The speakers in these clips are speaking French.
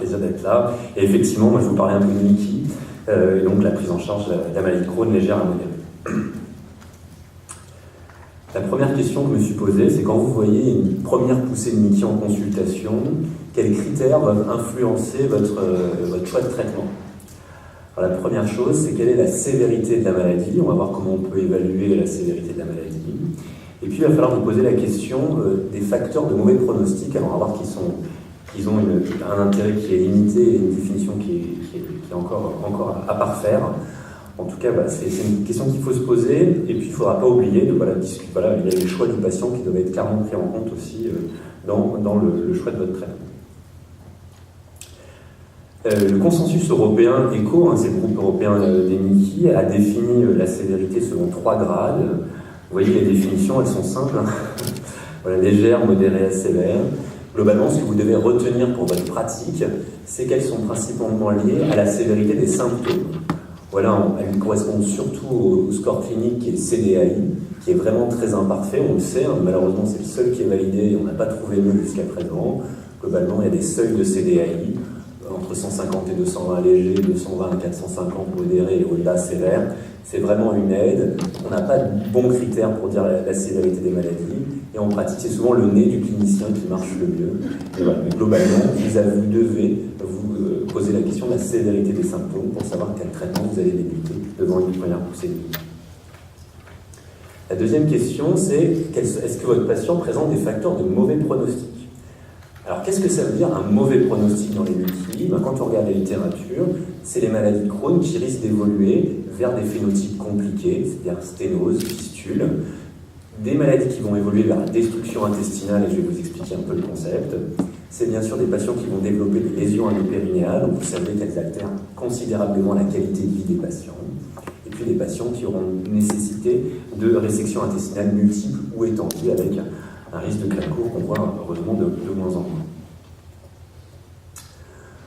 plaisir d'être là. Et effectivement, moi je vous parlais un peu de Mickey, et donc la prise en charge de la maladie de Crohn légère à modérée. La première question que je me suis posée, c'est quand vous voyez une première poussée de Mickey en consultation, quels critères doivent influencer votre choix de traitement? Alors, la première chose, c'est quelle est la sévérité de la maladie. On va voir comment on peut évaluer la sévérité de la maladie. Et puis, il va falloir vous poser la question des facteurs de mauvais pronostic. Alors, on va voir qu'ils ont un intérêt qui est limité et une définition qui est encore à parfaire. En tout cas, c'est une question qu'il faut se poser. Et puis, il ne faudra pas oublier il y a les choix du patient qui doivent être clairement pris en compte aussi dans le choix de votre traitement. Le consensus européen ECHO, c'est le groupe européen des Mickey, a défini la sévérité selon 3 grades. Vous voyez, les définitions, elles sont simples. Voilà, légère, modérée, sévère. Globalement, ce que vous devez retenir pour votre pratique, c'est qu'elles sont principalement liées à la sévérité des symptômes. Voilà, elles correspondent surtout au score clinique qui est le CDAI, qui est vraiment très imparfait, on le sait, malheureusement c'est le seul qui est validé, on n'a pas trouvé mieux jusqu'à présent. Globalement, il y a des seuils de CDAI, entre 150 et 220 légers, 220 et 450 modérés et au-delà sévères. C'est vraiment une aide. On n'a pas de bons critères pour dire la sévérité des maladies. Et en pratique, c'est souvent le nez du clinicien qui marche le mieux. Et voilà. Mais globalement, vous devez vous poser la question de la sévérité des symptômes pour savoir quel traitement vous allez débuter devant une première poussée de Mickey. La deuxième question, c'est est-ce que votre patient présente des facteurs de mauvais pronostic? Alors, qu'est-ce que ça veut dire un mauvais pronostic dans les Mickey? Quand on regarde la littérature, c'est les maladies de Crohn qui risquent d'évoluer vers des phénotypes compliqués, c'est-à-dire sténose, fistule, des maladies qui vont évoluer vers la destruction intestinale, et je vais vous expliquer un peu le concept. C'est bien sûr des patients qui vont développer des lésions endopérinéales, donc vous savez qu'elles altèrent considérablement la qualité de vie des patients. Et puis des patients qui auront nécessité de résection intestinale multiple ou étendue avec un risque de clacourt qu'on voit heureusement de moins en moins.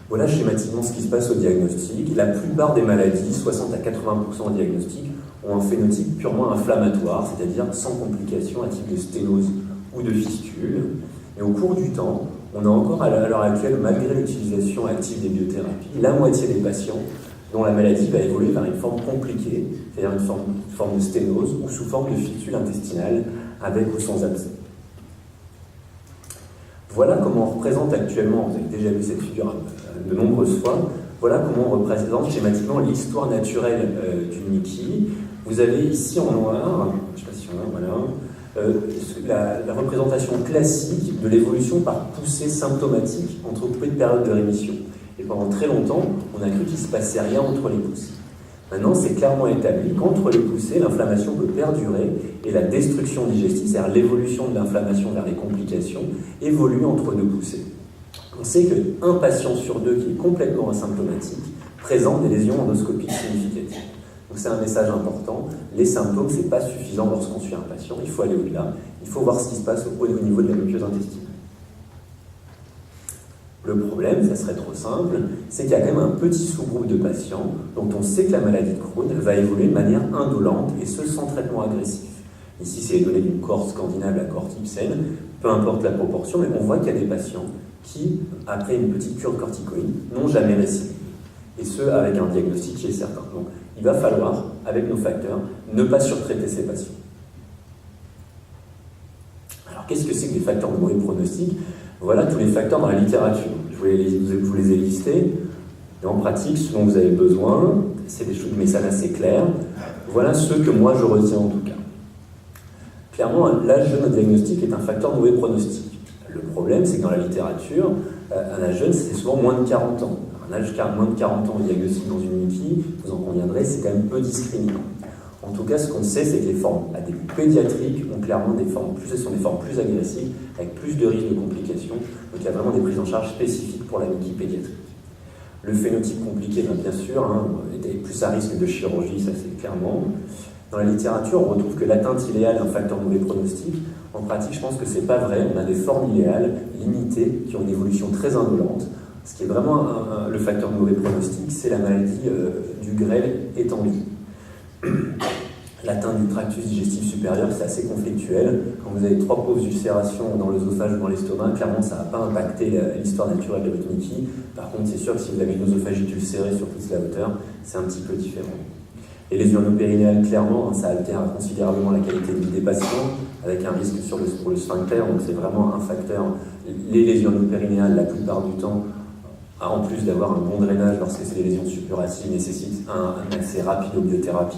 Voilà schématiquement ce qui se passe au diagnostic. La plupart des maladies, 60 à 80% au diagnostic, ont un phénotype purement inflammatoire, c'est-à-dire sans complications à type de sténose ou de fistule. Et au cours du temps, on a encore à l'heure actuelle, malgré l'utilisation active des biothérapies, la moitié des patients dont la maladie va évoluer vers une forme compliquée, c'est-à-dire une forme de sténose ou sous forme de fistule intestinale avec ou sans abcès. Voilà comment on représente actuellement, vous avez déjà vu cette figure de nombreuses fois, voilà comment on représente schématiquement l'histoire naturelle du Mickey. Vous avez ici en noir, je ne sais pas si on a, voilà, la représentation classique de l'évolution par poussée symptomatique entrecoupée de périodes de rémission. Et pendant très longtemps, on a cru qu'il ne se passait rien entre les poussées. Maintenant, c'est clairement établi qu'entre les poussées, l'inflammation peut perdurer et la destruction digestive, c'est-à-dire l'évolution de l'inflammation vers les complications, évolue entre 2 poussées. On sait qu'un patient sur 2 qui est complètement asymptomatique présente des lésions endoscopiques significatives. Donc c'est un message important. Les symptômes, ce n'est pas suffisant lorsqu'on suit un patient. Il faut aller au-delà. Il faut voir ce qui se passe au niveau de la muqueuse intestinale. Le problème, ça serait trop simple, c'est qu'il y a quand même un petit sous-groupe de patients dont on sait que la maladie de Crohn va évoluer de manière indolente et ce sans traitement agressif. Ici, c'est les données d'une cohorte scandinave, la cohorte Ibsen, peu importe la proportion, mais on voit qu'il y a des patients qui, après une petite cure de corticoïdes, n'ont jamais récidivé. Et ce, avec un diagnostic qui est certain. Donc, il va falloir, avec nos facteurs, ne pas surtraiter ces patients. Alors, qu'est-ce que c'est que les facteurs de mauvais pronostic? Voilà tous les facteurs dans la littérature. Je vous les ai listés. Et en pratique, ce dont vous avez besoin, c'est des messages assez clairs. Voilà ceux que moi je retiens en tout cas. Clairement, l'âge jeune au diagnostic est un facteur de mauvais pronostic. Le problème, c'est que dans la littérature, un âge jeune, c'est souvent moins de 40 ans. Un âge moins de 40 ans au diagnostic dans une Mickey, vous en conviendrez, c'est quand même peu discriminant. En tout cas, ce qu'on sait, c'est que les formes à début pédiatriques ont clairement sont des formes plus agressives, avec plus de risques de complications. Donc il y a vraiment des prises en charge spécifiques pour la Mickey pédiatrique. Le phénotype compliqué, bien sûr, est plus à risque de chirurgie, ça c'est clairement. Dans la littérature, on retrouve que l'atteinte iléale est un facteur de mauvais pronostic. En pratique, je pense que c'est pas vrai. On a des formes iléales limitées qui ont une évolution très indolente. Ce qui est vraiment le facteur de mauvais pronostic, c'est la maladie du grêle étendue. l'atteinte du tractus digestif supérieur, c'est assez conflictuel. Quand vous avez 3 pauvres ulcérations dans l'œsophage ou dans l'estomac, clairement, ça va pas impacter l'histoire naturelle de votre Mickey. Par contre, c'est sûr que si vous avez une œsophagite ulcérée sur toute la hauteur, c'est un petit peu différent. Les lésions anopérinéales, clairement, ça altère considérablement la qualité de vie des patients, avec un risque pour le sphincter, donc c'est vraiment un facteur. Les lésions anopérinéales, la plupart du temps, en plus d'avoir un bon drainage lorsque c'est des lésions suppuracides, nécessitent un accès rapide aux biothérapies.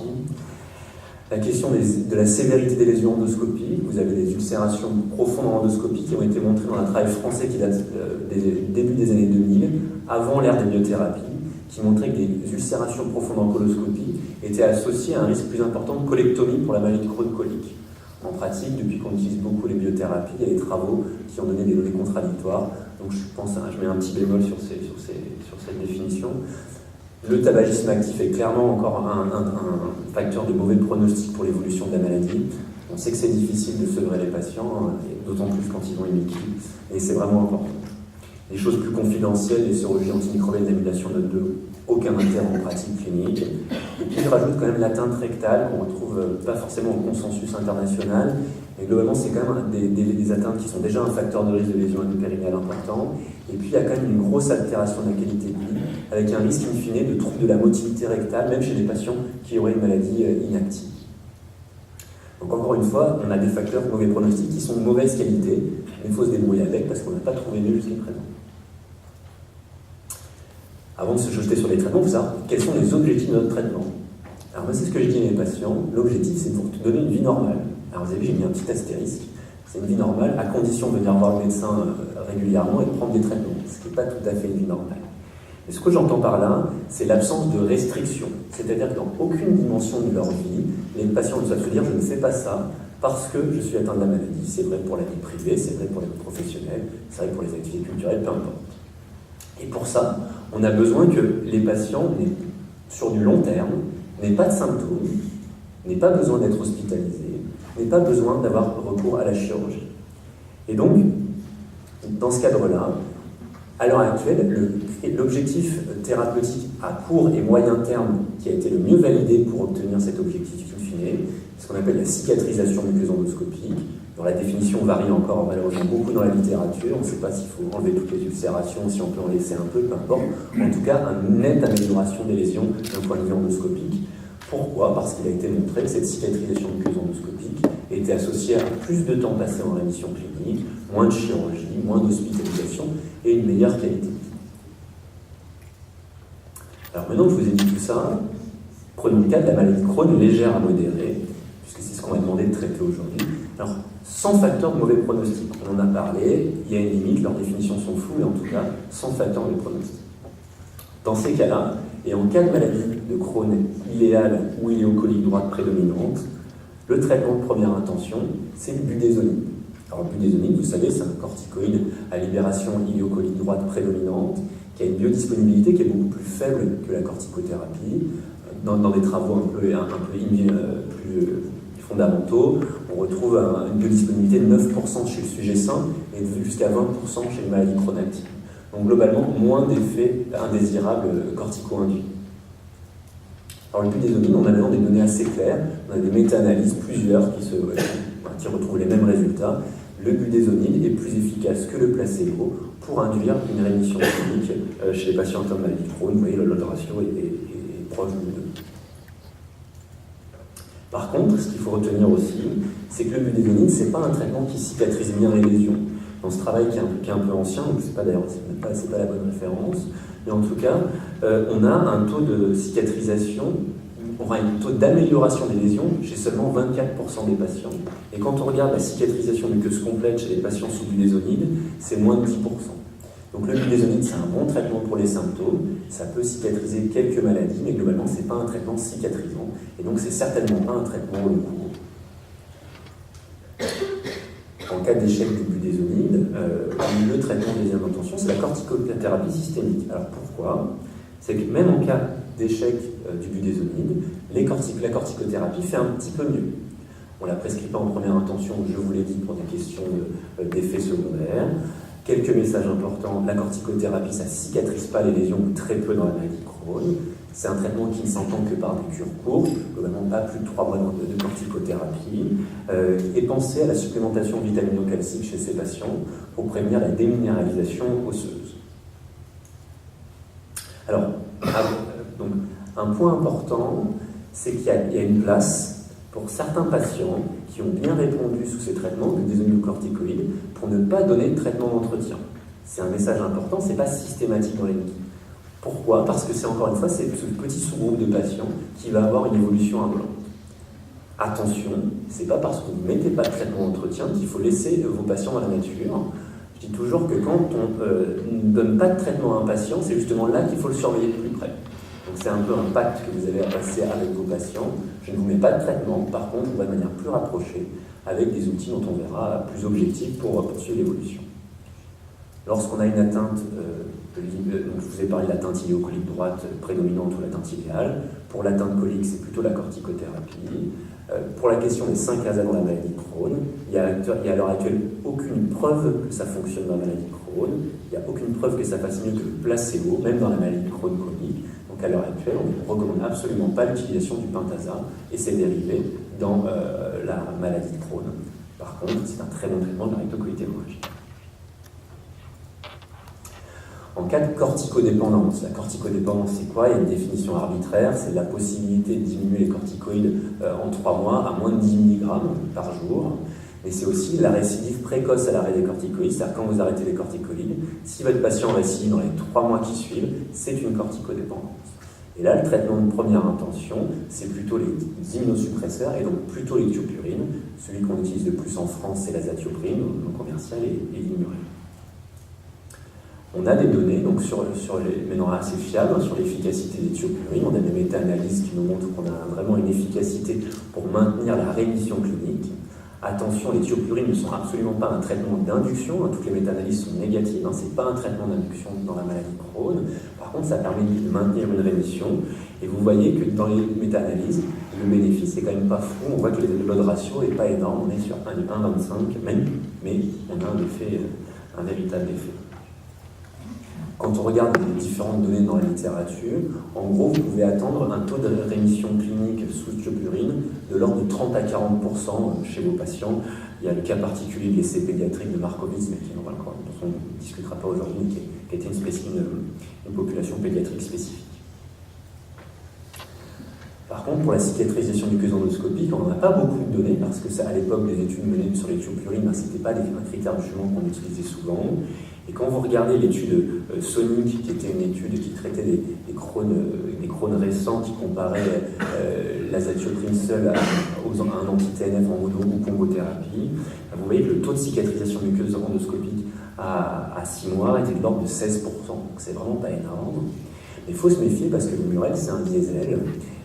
La question de la sévérité des lésions endoscopiques, vous avez des ulcérations profondes en endoscopie qui ont été montrées dans un travail français qui date des début des années 2000, avant l'ère des biothérapies, qui montrait que des ulcérations profondes en coloscopie étaient associées à un risque plus important de colectomie pour la maladie de Crohn colique. En pratique, depuis qu'on utilise beaucoup les biothérapies, il y a des travaux qui ont donné des données contradictoires. Donc je mets un petit bémol sur cette définition. Le tabagisme actif est clairement encore un facteur de mauvais pronostic pour l'évolution de la maladie. On sait que c'est difficile de sevrer les patients, d'autant plus quand ils ont une Mickey, et c'est vraiment important. Les choses plus confidentielles, les chirurgies antimicrobiennes d'annulation note 2, aucun intérêt en pratique clinique. Et puis je rajoute quand même l'atteinte rectale, qu'on retrouve pas forcément au consensus international, mais globalement c'est quand même des atteintes qui sont déjà un facteur de risque de lésion anopérinéale important. Et puis il y a quand même une grosse altération de la qualité de vie, avec un risque in fine de troubles de la motilité rectale, même chez des patients qui auraient une maladie inactive. Donc encore une fois, on a des facteurs de mauvais pronostic qui sont de mauvaise qualité, mais il faut se débrouiller avec parce qu'on n'a pas trouvé mieux jusqu'à présent. Avant de se jeter sur les traitements, il faut savoir quels sont les objectifs de notre traitement. Alors moi, c'est ce que je dis à mes patients, l'objectif c'est pour te donner une vie normale. Alors vous avez vu, j'ai mis un petit astérisque, c'est une vie normale, à condition de venir voir le médecin régulièrement et de prendre des traitements, ce qui n'est pas tout à fait une vie normale. Et ce que j'entends par là, c'est l'absence de restriction. C'est-à-dire que dans aucune dimension de leur vie, les patients doivent se dire « je ne fais pas ça parce que je suis atteint de la maladie ». C'est vrai pour la vie privée, c'est vrai pour la vie professionnelle, c'est vrai pour les activités culturelles, peu importe. Et pour ça, on a besoin que les patients, sur du long terme, n'aient pas de symptômes, n'aient pas besoin d'être hospitalisés, n'aient pas besoin d'avoir recours à la chirurgie. Et donc, dans ce cadre-là, à l'heure actuelle, l'objectif thérapeutique à court et moyen terme qui a été le mieux validé pour obtenir cet objectif in fine, c'est ce qu'on appelle la cicatrisation muqueuse endoscopique, dont la définition varie encore malheureusement beaucoup dans la littérature. On ne sait pas s'il faut enlever toutes les ulcérations, si on peut en laisser un peu, peu importe. En tout cas, une nette amélioration des lésions d'un point de vue endoscopique. Pourquoi ? Parce qu'il a été montré que cette cicatrisation muqueuse endoscopique était associée à plus de temps passé en rémission clinique, moins de chirurgie, moins d'hospitalisation et une meilleure qualité. Alors maintenant que je vous ai dit tout ça, prenons le cas de la maladie de Crohn légère à modérée, puisque c'est ce qu'on m'a demandé de traiter aujourd'hui. Alors, sans facteur de mauvais pronostic, on en a parlé, il y a une limite, leurs définitions sont floues, mais en tout cas, sans facteur de pronostic. Dans ces cas-là, et en cas de maladie de Crohn iléale ou iléocolique droite prédominante, le traitement de première intention, c'est le budésonide. Alors le budésonide, vous savez, c'est un corticoïde à libération iléocolique droite prédominante, qui a une biodisponibilité qui est beaucoup plus faible que la corticothérapie. Dans des travaux un peu plus fondamentaux, on retrouve une biodisponibilité de 9% chez le sujet sain et jusqu'à 20% chez les maladies chroniques. Donc globalement, moins d'effets indésirables cortico-induits. Alors le budésonide, on a maintenant des données assez claires, on a des méta-analyses, plusieurs, qui retrouvent les mêmes résultats. Le budésonide est plus efficace que le placebo pour induire une rémission clinique chez les patients atteints de maladie de Crohn. Vous voyez, le ratio est proche de 2. Par contre, ce qu'il faut retenir aussi, c'est que le budésonide, ce n'est pas un traitement qui cicatrise bien les lésions. Dans ce travail qui est un peu ancien, donc c'est pas la bonne référence, mais en tout cas, on a un taux de cicatrisation, on a un taux d'amélioration des lésions chez seulement 24% des patients. Et quand on regarde la cicatrisation muqueuse complète chez les patients sous budésonide, c'est moins de 10%. Donc le budésonide, c'est un bon traitement pour les symptômes, ça peut cicatriser quelques maladies, mais globalement, c'est pas un traitement cicatrisant. Et donc, c'est certainement pas un traitement au long cours. En cas d'échec du budésonide, le traitement de deuxième intention, c'est la corticothérapie systémique. Alors pourquoi ? C'est que même en cas d'échec du budésonide, la corticothérapie fait un petit peu mieux. On ne la prescrit pas en première intention, je vous l'ai dit, pour des questions d'effets secondaires. Quelques messages importants, la corticothérapie, ça ne cicatrise pas les lésions, ou très peu dans la maladie de Crohn. C'est un traitement qui ne s'entend que par des cures courtes, globalement pas plus de 3 mois de corticothérapie, et pensez à la supplémentation vitamino-calcique chez ces patients pour prévenir la déminéralisation osseuse. Alors, donc, un point important, c'est qu'il y a une place pour certains patients qui ont bien répondu sous ces traitements, des immunocorticoïdes, pour ne pas donner de traitement d'entretien. C'est un message important, ce n'est pas systématique dans les NICI. Pourquoi? Parce que c'est encore une fois, c'est ce petit sous-groupe de patients qui va avoir une évolution indolente. Attention, ce n'est pas parce que vous ne mettez pas de traitement d'entretien qu'il faut laisser vos patients dans la nature. Je dis toujours que quand on ne donne pas de traitement à un patient, c'est justement là qu'il faut le surveiller de plus près. Donc c'est un peu un pacte que vous avez à passer avec vos patients. Je ne vous mets pas de traitement, par contre, on va de manière plus rapprochée, avec des outils dont on verra plus objectifs pour poursuivre l'évolution. Lorsqu'on a une atteinte, donc je vous ai parlé de l'atteinte iléocolique droite prédominante ou l'atteinte idéale. Pour l'atteinte colique, c'est plutôt la corticothérapie. Pour la question des 5 ASA dans la maladie de Crohn, il y a à l'heure actuelle aucune preuve que ça fonctionne dans la maladie de Crohn. Il n'y a aucune preuve que ça fasse mieux que le placebo, même dans la maladie de Crohn chronique. Donc à l'heure actuelle, on ne recommande absolument pas l'utilisation du pentasa et ses dérivés dans la maladie de Crohn. Par contre, c'est un très bon traitement de la rectocolite hémorragique. En cas de corticodépendance, la corticodépendance c'est quoi? Il y a une définition arbitraire, c'est la possibilité de diminuer les corticoïdes en 3 mois à moins de 10 mg par jour. Mais c'est aussi la récidive précoce à l'arrêt des corticoïdes, c'est-à-dire quand vous arrêtez les corticoïdes, si votre patient récidive dans les 3 mois qui suivent, c'est une corticodépendance. Et là, le traitement de première intention, c'est plutôt les immunosuppresseurs et donc plutôt les thiopurines. Celui qu'on utilise le plus en France, c'est l'azatioprine, non commercial, et l'ignorine. On a des données, donc maintenant assez fiables, sur l'efficacité des thiopurines. On a des méta-analyses qui nous montrent qu'on a vraiment une efficacité pour maintenir la rémission clinique. Attention, les thiopurines ne sont absolument pas un traitement d'induction. Toutes les méta-analyses sont négatives. Ce n'est pas un traitement d'induction dans la maladie de Crohn. Par contre, ça permet de maintenir une rémission. Et vous voyez que dans les méta-analyses, le bénéfice n'est quand même pas fou. On voit que le ratio n'est pas énorme. On est sur 1,25 même, mais on a un véritable effet. Quand on regarde les différentes données dans la littérature, en gros, vous pouvez attendre un taux de rémission clinique sous thiopurine de l'ordre de 30 à 40% chez vos patients. Il y a le cas particulier de l'essai pédiatrique de Markowitz, mais dont on ne discutera pas aujourd'hui, qui était une population pédiatrique spécifique. Par contre, pour la cicatrisation muqueuse endoscopique, on n'en a pas beaucoup de données, parce que ça, à l'époque, les études menées sur les thiopurines, ce n'était pas un critère de jugement qu'on utilisait souvent. Et quand vous regardez l'étude Sonic, qui était une étude qui traitait des Crohn récents, qui comparait l'azatioprine seule à un anti-TNF en mono ou combothérapie, vous voyez que le taux de cicatrisation muqueuse endoscopique à 6 mois était de l'ordre de 16%. Donc c'est vraiment pas énorme. Mais il faut se méfier parce que le Murel, c'est un diesel,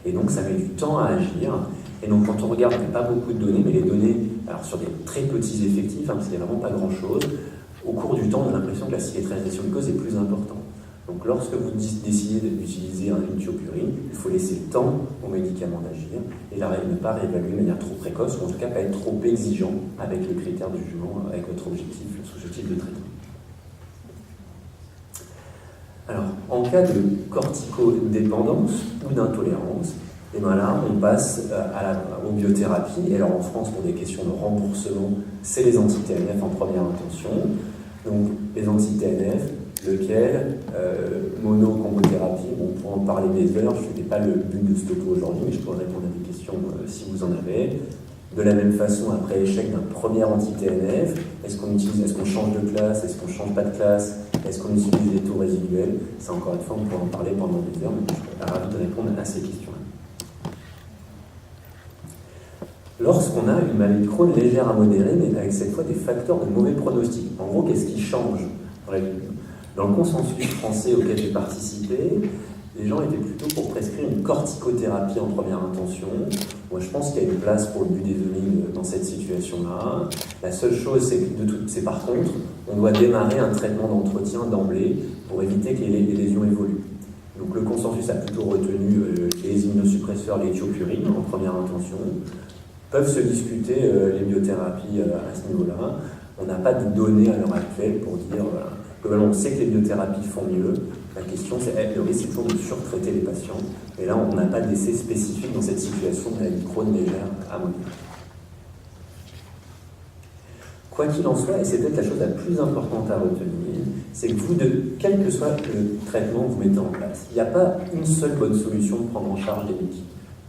et donc ça met du temps à agir. Et donc quand on regarde, il n'y a pas beaucoup de données, mais les données, alors sur des très petits effectifs, c'est vraiment pas grand-chose, au cours du temps, on a l'impression que la cicatrisation muqueuse est plus importante. Donc lorsque vous décidez d'utiliser une thiopurine, il faut laisser le temps aux médicaments d'agir et ne pas réévaluer de manière trop précoce, ou en tout cas pas être trop exigeant avec le critère du jugement, avec votre objectif, le sous-objectif de traitement. Alors, en cas de corticodépendance ou d'intolérance, et bien là, on passe aux biothérapies. Et alors en France, pour des questions de remboursement, c'est les anti-TNF en première intention. Donc les anti-TNF, lequel mono-combothérapie, on pourra en parler des heures, je n'ai pas le but de ce topo aujourd'hui, mais je pourrais répondre à des questions si vous en avez. De la même façon, après échec d'un premier anti-TNF, est-ce qu'on change de classe, est-ce qu'on ne change pas de classe, est-ce qu'on utilise des taux résiduels? Ça, encore une fois, on pourra en parler pendant des heures, mais je serais ravi de répondre à ces questions-là. Lorsqu'on a une maladie de Crohn légère à modérée, mais avec cette fois des facteurs de mauvais pronostic. En gros, qu'est-ce qui change? Dans le consensus français auquel j'ai participé, les gens étaient plutôt pour prescrire une corticothérapie en première intention. Moi, je pense qu'il y a une place pour le budesonide dans cette situation-là. La seule chose, c'est par contre, on doit démarrer un traitement d'entretien d'emblée pour éviter que les lésions évoluent. Donc le consensus a plutôt retenu les immunosuppresseurs, les thiopurines en première intention. Peuvent se discuter les biothérapies à ce niveau-là. On n'a pas de données à l'heure actuelle pour dire, globalement, on sait que les biothérapies font mieux. La question, c'est, le risque, c'est toujours de surtraiter les patients. Et là, on n'a pas d'essai spécifique dans cette situation de maladie Crohn légère à modérée. Quoi qu'il en soit, et c'est peut-être la chose la plus importante à retenir, c'est que vous, quel que soit le traitement que vous mettez en place, il n'y a pas une seule bonne solution de prendre en charge les leaky.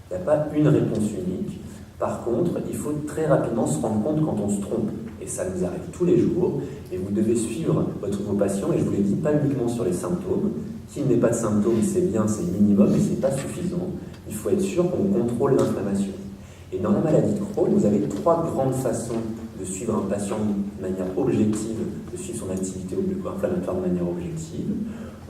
Il n'y a pas une réponse unique. Par contre, il faut très rapidement se rendre compte quand on se trompe. Et ça nous arrive tous les jours. Et vous devez suivre vos patients, et je vous l'ai dit, pas uniquement sur les symptômes. Qu'il n'ait pas de symptômes, c'est bien, c'est minimum, mais ce n'est pas suffisant. Il faut être sûr qu'on contrôle l'inflammation. Et dans la maladie de Crohn, vous avez 3 grandes façons de suivre un patient de manière objective, de suivre son activité inflammatoire de manière objective.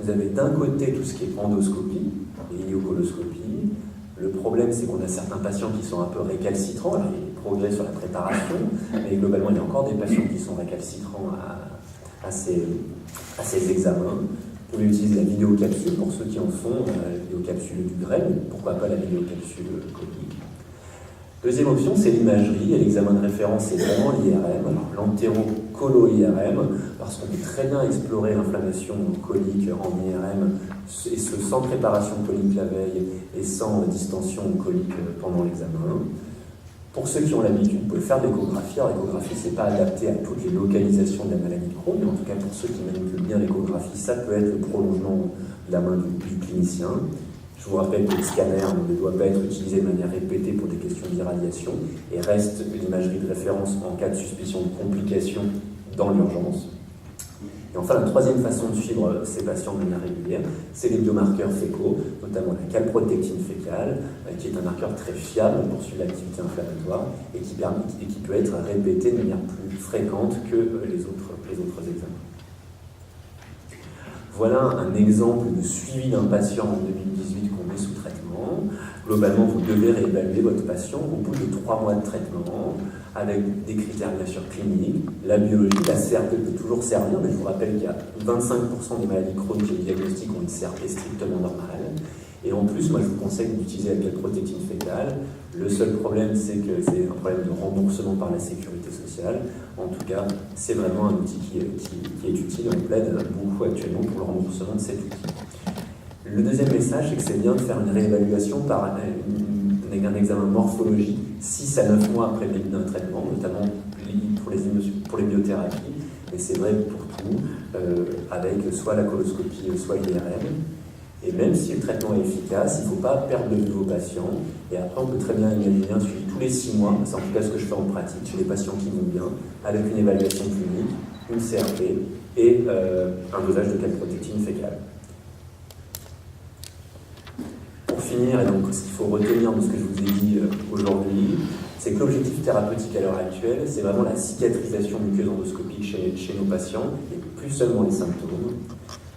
Vous avez d'un côté tout ce qui est endoscopie et iliocoloscopie. Le problème, c'est qu'on a certains patients qui sont un peu récalcitrants. Alors, il y a des progrès sur la préparation, mais globalement, il y a encore des patients qui sont récalcitrants à ces examens. Vous pouvez utiliser la vidéocapsule pour ceux qui en font, la vidéocapsule du Gren, pourquoi pas la vidéocapsule colique. Deuxième option, c'est l'imagerie, et l'examen de référence, c'est vraiment l'IRM, l'entéro-colo-IRM, parce qu'on peut très bien explorer l'inflammation colique en IRM, et ce sans préparation colique la veille, et sans distension colique pendant l'examen. Pour ceux qui ont l'habitude, vous pouvez faire l'échographie. Alors l'échographie, ce n'est pas adapté à toutes les localisations de la maladie de Crohn, mais en tout cas pour ceux qui manipulent bien l'échographie, ça peut être le prolongement de la main du clinicien. Je vous rappelle que le scanner ne doit pas être utilisé de manière répétée pour des questions d'irradiation et reste l'imagerie de référence en cas de suspicion de complications dans l'urgence. Et enfin, la troisième façon de suivre ces patients de manière régulière, c'est les biomarqueurs fécaux, notamment la calprotectine fécale, qui est un marqueur très fiable pour suivre l'activité inflammatoire et qui peut être répété de manière plus fréquente que les autres examens. Voilà un exemple de suivi d'un patient en 2018 qu'on met sous traitement. Globalement, vous devez réévaluer votre patient au bout de 3 mois de traitement, avec des critères bien sûr cliniques. La biologie, la CRP peut toujours servir, mais je vous rappelle qu'il y a 25% des maladies chroniques et diagnostiques ont une CRP strictement normale. Et en plus, moi je vous conseille d'utiliser la calprotectine fécale. Le seul problème, c'est que c'est un problème de remboursement par la sécurité sociale. En tout cas, c'est vraiment un outil qui est utile et on plaide beaucoup actuellement pour le remboursement de cet outil. Le deuxième message, c'est que c'est bien de faire une réévaluation par un examen morphologique 6 à 9 mois après le début d'un traitement, notamment pour les biothérapies, mais c'est vrai pour tout, avec soit la coloscopie, soit l'IRM. Et même si le traitement est efficace, il ne faut pas perdre de vue vos patients. Et après, on peut très bien imaginer un suivi tous les 6 mois, c'est en tout cas ce que je fais en pratique chez les patients qui vont bien, avec une évaluation clinique, une CRP et un dosage de calprotectine fécale. Pour finir, et donc ce qu'il faut retenir de ce que je vous ai dit aujourd'hui, c'est que l'objectif thérapeutique à l'heure actuelle, c'est vraiment la cicatrisation muqueuse endoscopique chez nos patients, et plus seulement les symptômes.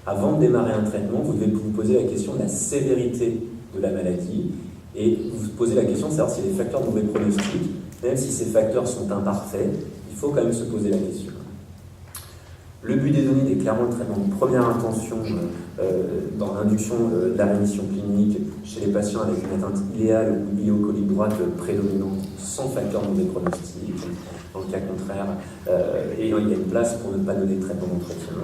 Avant de démarrer un traitement, vous devez vous poser la question de la sévérité de la maladie et vous poser la question de savoir si les facteurs de mauvais pronostic, même si ces facteurs sont imparfaits, il faut quand même se poser la question. Le budesonide est clairement le traitement de première intention dans l'induction de la rémission clinique chez les patients avec une atteinte iléale ou iléocolique droite prédominante sans facteur de mauvais pronostic. Dans le cas contraire, et il y a une place pour ne pas donner de traitement d'entretien.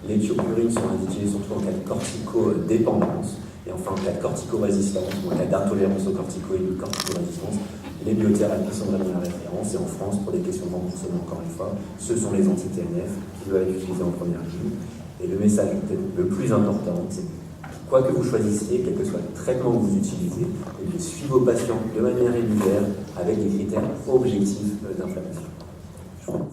Les thiopurines sont indiquées surtout en cas de corticodépendance et enfin en cas de corticorésistance ou en cas d'intolérance aux corticoïdes ou de corticorésistance. Les biothérapies sont vraiment la référence et en France, pour des questions de remboursement, encore une fois, ce sont les anti-TNF qui doivent être utilisés en première ligne. Et le message peut-être le plus important, c'est quoi que vous choisissiez, quel que soit le traitement que vous utilisez, et de suivre vos patients de manière régulière avec des critères objectifs d'inflammation.